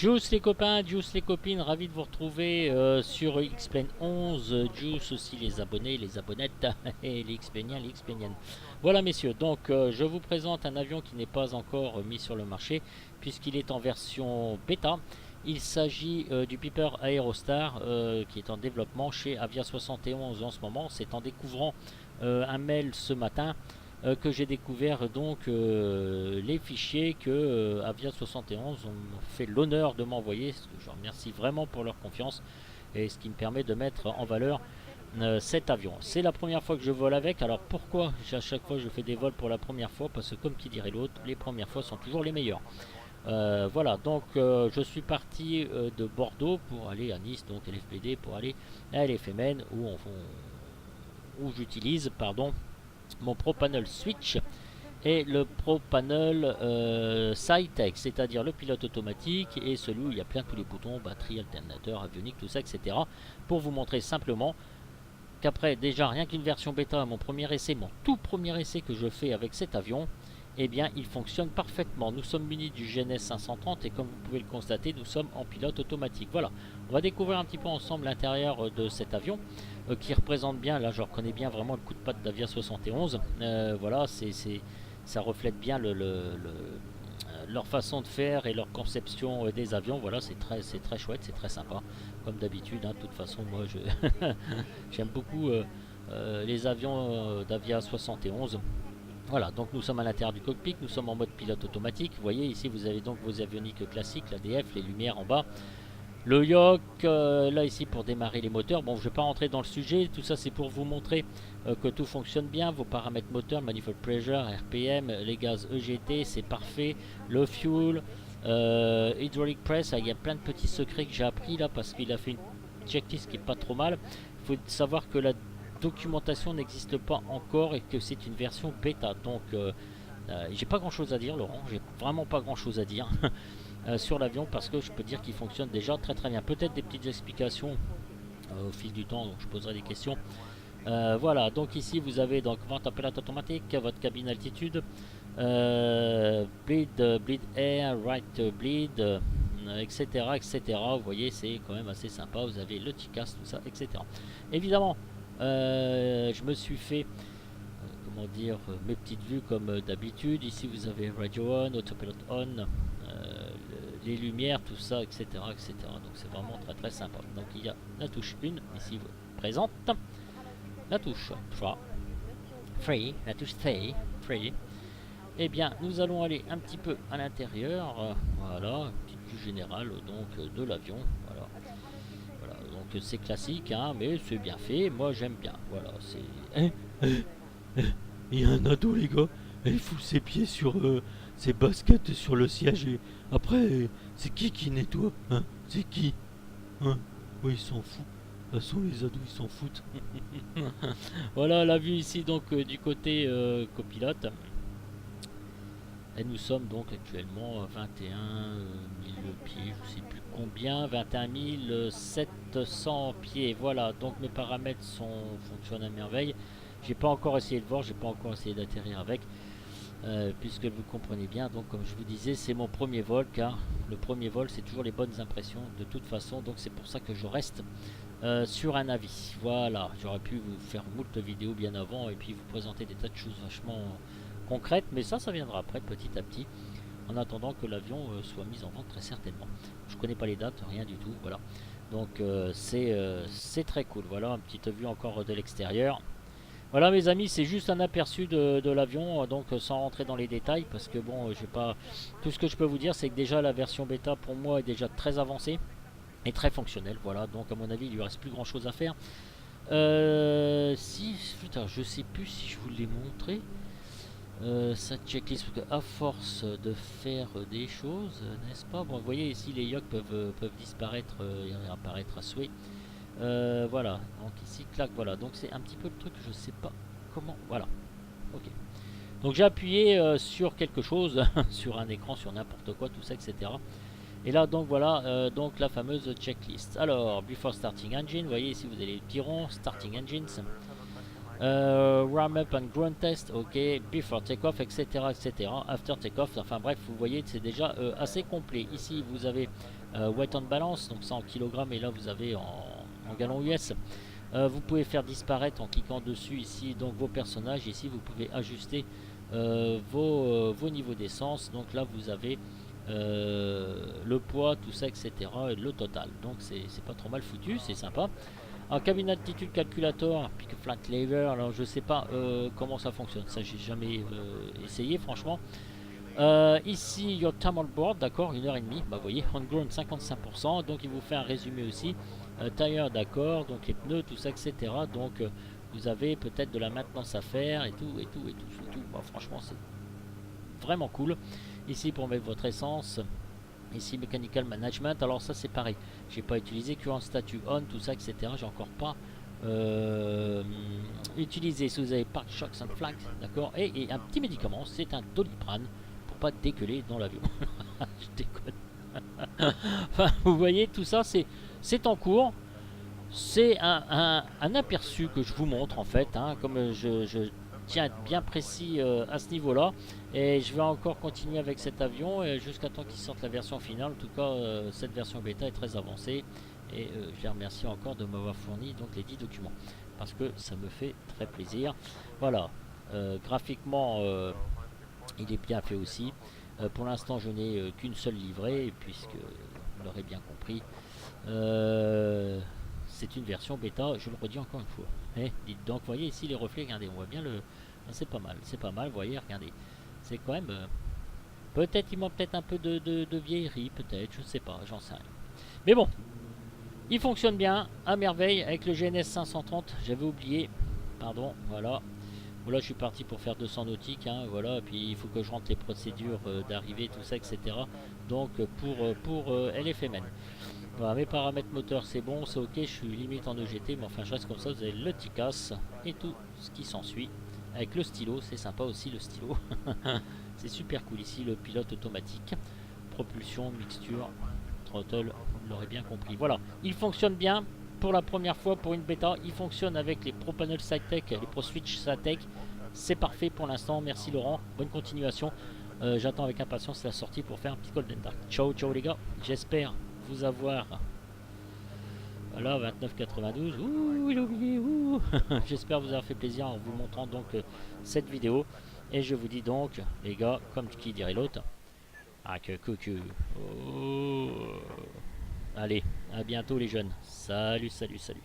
Juice les copains, Juice les copines, ravi de vous retrouver sur X-Plane 11. Juice aussi les abonnés, les abonnettes et les X-Planiens, les X-Planiennes. Voilà messieurs, donc je vous présente un avion qui n'est pas encore mis sur le marché puisqu'il est en version bêta. Il s'agit du Piper Aerostar qui est en développement chez Avia 71 en ce moment. C'est en découvrant un mail ce matin que j'ai découvert donc les fichiers que Avia 71 ont fait l'honneur de m'envoyer. Je remercie vraiment pour leur confiance et ce qui me permet de mettre en valeur cet avion. C'est la première fois que je vole avec. Alors pourquoi à chaque fois je fais des vols pour la première fois? Parce que comme qui dirait l'autre, les premières fois sont toujours les meilleures. Voilà, donc je suis parti de Bordeaux pour aller à Nice, donc LFPD, pour aller à LFMN où j'utilise pardon mon ProPanel Switch et le ProPanel SciTech, c'est-à-dire le pilote automatique et celui où il y a plein tous les boutons, batterie, alternateur, avionique, tout ça, etc. Pour vous montrer simplement qu'après déjà rien qu'une version bêta, mon premier essai, mon tout premier essai que je fais avec cet avion, eh bien il fonctionne parfaitement. Nous sommes munis du GNS 530 et comme vous pouvez le constater, nous sommes en pilote automatique. Voilà, on va découvrir un petit peu ensemble l'intérieur de cet avion qui représente bien, là je reconnais bien vraiment le coup de patte d'Avia 71. Voilà, ça reflète bien leur façon de faire et leur conception des avions. Voilà, c'est très chouette, c'est très sympa. Comme d'habitude, hein, de toute façon, moi j'aime beaucoup les avions d'Avia 71. Voilà, donc nous sommes à l'intérieur du cockpit, nous sommes en mode pilote automatique. Vous voyez ici, vous avez donc vos avioniques classiques, l'ADF, les lumières en bas. Le yoke, là ici pour démarrer les moteurs. Bon, je ne vais pas rentrer dans le sujet, tout ça c'est pour vous montrer que tout fonctionne bien. Vos paramètres moteurs, manifold pressure, RPM, les gaz EGT, c'est parfait. Le fuel, hydraulic press, il y a plein de petits secrets que j'ai appris là parce qu'il a fait une checklist qui est pas trop mal. Il faut savoir que la documentation n'existe pas encore et que c'est une version bêta. Donc j'ai pas grand chose à dire Laurent, j'ai vraiment pas grand chose à dire. Sur l'avion parce que je peux dire qu'il fonctionne déjà très bien. Peut-être des petites explications au fil du temps, donc je poserai des questions. Voilà, donc ici vous avez donc vente à pilote automatique, votre cabine altitude, bleed air, right bleed, etc., etc. Vous voyez, c'est quand même assez sympa. Vous avez le TICAS, tout ça, etc. Évidemment, je me suis fait comment dire mes petites vues comme d'habitude. Ici vous avez radio on, autopilot on, les lumières, tout ça, etc., etc. Donc c'est vraiment très sympa. Donc il y a la touche 1 ici présente, la touche 3 free, la touche 3 free. Et bien nous allons aller un petit peu à l'intérieur. Voilà, une petite vue générale donc de l'avion. Voilà, donc c'est classique, hein, mais c'est bien fait. Moi j'aime bien. Voilà, c'est. Il y a un ado, les gars. Il fout ses pieds sur ses baskets sur le siège. Et après, c'est qui nettoie, hein? C'est qui? Hein? Oui, ils s'en foutent. De toute façon, les ados, ils s'en foutent. Voilà la vue ici donc du côté copilote. Et nous sommes donc actuellement à 21 000 pieds, je sais plus combien, 21 700 pieds. Voilà, donc mes paramètres fonctionnent à merveille. J'ai pas encore essayé de voir, j'ai pas encore essayé d'atterrir avec, puisque vous comprenez bien. Donc comme je vous disais, c'est mon premier vol, car le premier vol c'est toujours les bonnes impressions de toute façon. Donc c'est pour ça que je reste sur un avis. Voilà, j'aurais pu vous faire moult vidéos bien avant et puis vous présenter des tas de choses vachement concrète, mais ça viendra après petit à petit, en attendant que l'avion soit mis en vente très certainement. Je connais pas les dates, rien du tout, voilà. Donc c'est très cool. Voilà, une petite vue encore de l'extérieur. Voilà mes amis, c'est juste un aperçu de l'avion, donc sans rentrer dans les détails, parce que bon, j'ai pas. Tout ce que je peux vous dire, c'est que déjà la version bêta pour moi est déjà très avancée et très fonctionnelle. Voilà, donc à mon avis, il lui reste plus grand chose à faire. Si, putain, je sais plus si je vous l'ai montré. Cette checklist, parce que à force de faire des choses, n'est-ce pas? Bon, vous voyez ici les yokes peuvent disparaître et réapparaître à souhait. Voilà, donc ici, clac, voilà. Donc c'est un petit peu le truc, je sais pas comment. Voilà, ok. Donc j'ai appuyé sur quelque chose, sur un écran, sur n'importe quoi, tout ça, etc. Et là, donc voilà, donc la fameuse checklist. Alors, before starting engine, vous voyez ici, vous avez les petits ronds, starting engines. Warm up and ground test, ok, before takeoff, etc., etc. After takeoff, enfin bref, vous voyez, c'est déjà assez complet. Ici, vous avez weight on balance, donc ça en kilogrammes, et là vous avez en gallons US. Vous pouvez faire disparaître en cliquant dessus ici donc vos personnages. Ici, vous pouvez ajuster vos niveaux d'essence. Donc là, vous avez le poids, tout ça, etc. et le total. Donc c'est pas trop mal foutu, c'est sympa. En cabine altitude calculator, pick flat lever, alors je sais pas comment ça fonctionne, ça j'ai jamais essayé franchement. Ici, your time on board, d'accord, 1h30, bah vous voyez, on ground 55%, donc il vous fait un résumé aussi. Tire, d'accord, donc les pneus, tout ça, etc. Donc vous avez peut-être de la maintenance à faire et tout, et tout, et tout, et tout. Bah, franchement, c'est vraiment cool. Ici, pour mettre votre essence. Ici, Mechanical Management, alors ça c'est pareil. J'ai pas utilisé current statut on, tout ça, etc. J'ai encore pas utilisé. Si vous avez Park Shocks and Flags, d'accord. Et un petit médicament, c'est un Doliprane pour pas dégueuler dans l'avion. Je déconne. Enfin, vous voyez, tout ça c'est en cours. C'est un aperçu que je vous montre en fait, hein, comme je tiens à être bien précis à ce niveau-là. Et je vais encore continuer avec cet avion jusqu'à temps qu'il sorte la version finale. En tout cas, cette version bêta est très avancée. Et je les remercie encore de m'avoir fourni donc les 10 documents. Parce que ça me fait très plaisir. Voilà, graphiquement, il est bien fait aussi. Pour l'instant, je n'ai qu'une seule livrée, puisque vous l'aurez bien compris. C'est une version bêta, je le redis encore une fois. Dites donc, vous voyez ici les reflets, regardez, on voit bien le... C'est pas mal, vous voyez, regardez. C'est quand même... peut-être il manque peut-être un peu de vieillerie, peut-être, je sais pas, j'en sais rien. Mais bon, il fonctionne bien, à merveille, avec le GNS 530, j'avais oublié, pardon, voilà. Voilà, je suis parti pour faire 200 nautiques, hein, voilà, et puis il faut que je rentre les procédures d'arrivée, tout ça, etc. Donc pour LFMN. Voilà, mes paramètres moteurs c'est bon, c'est ok, je suis limite en EGT, mais enfin je reste comme ça, vous avez le TICAS et tout ce qui s'ensuit. Avec le stylo, c'est sympa aussi le stylo. C'est super cool ici, le pilote automatique. Propulsion, mixture, throttle, vous l'aurez bien compris. Voilà, il fonctionne bien pour la première fois pour une bêta. Il fonctionne avec les Pro Panel SideTech, les Pro Switch SideTech. C'est parfait pour l'instant, merci Laurent, bonne continuation. J'attends avec impatience la sortie pour faire un petit Golden Dark. Ciao, ciao les gars, j'espère vous avoir. Voilà, 29,92. Ouh, il a oublié. Ouh. J'espère vous avoir fait plaisir en vous montrant donc cette vidéo. Et je vous dis donc, les gars, comme qui dirait l'autre, ah que coucou. Oh. Allez, à bientôt les jeunes. Salut, salut, salut.